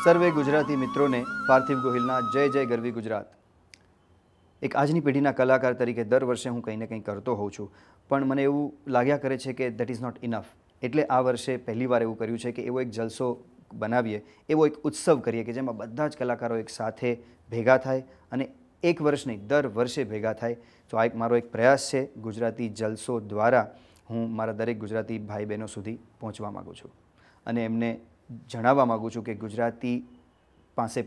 સર્વે ગુજરાતી મિત્રોને પાર્થિવ ગોહિલના જય જય ગરવી ગુજરાત. એક આજની પેઢીના કલાકાર તરીકે દર વર્ષે હું કંઈ ને કંઈ કરતો હોઉં છું, પણ મને એવું લાગ્યા કરે છે કે દેટ ઇઝ નોટ ઇનફ. એટલે આ વર્ષે પહેલીવાર એવું કર્યું છે કે એવો એક જલસો બનાવીએ, એવો એક ઉત્સવ કરીએ કે જેમાં બધા જ કલાકારો એક સાથે ભેગા થાય અને એક વર્ષ નહીં દર વર્ષે ભેગા થાય. તો આ એક મારો એક પ્રયાસ છે. ગુજરાતી જલસો દ્વારા હું મારા દરેક ગુજરાતી ભાઈ બહેનો સુધી પહોંચવા માગું છું અને એમને જણાવવા માગું છું કે ગુજરાત પાસે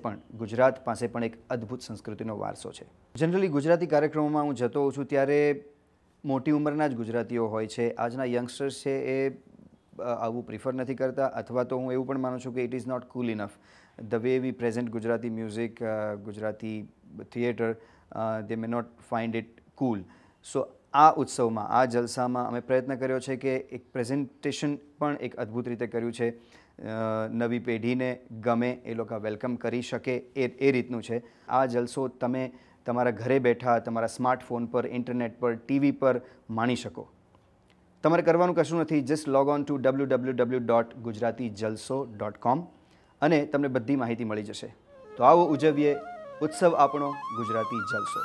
પણ એક અદ્ભુત સંસ્કૃતિનો વારસો છે. જનરલી ગુજરાતી કાર્યક્રમોમાં હું જતો હોઉં છું ત્યારે મોટી ઉંમરના જ ગુજરાતીઓ હોય છે. આજના યંગસ્ટર્સ છે એ આવું પ્રિફર નથી કરતા, અથવા તો હું એવું પણ માનું છું કે it is not cool enough. The way we present Gujarati music, Gujarati theatre, they may not find it cool. So આ ઉત્સવમાં, આ જલસામાં અમે પ્રયત્ન કર્યો છે કે એક પ્રેઝન્ટેશન પણ એક અદ્ભુત રીતે કર્યું છે. નવી પેઢીને ગમે, એ લોકો વેલકમ કરી શકે એ રીતનું છે. આ જલસો તમે તમારા ઘરે બેઠા, તમારા સ્માર્ટફોન પર, ઇન્ટરનેટ પર, ટીવી પર માણી શકો. તમારે કરવાનું કશું નથી. Just log on two www.gujaratijalso.com અને તમને બધી માહિતી મળી જશે. તો આવો ઉજવીએ ઉત્સવ આપણો ગુજરાતી જલસો.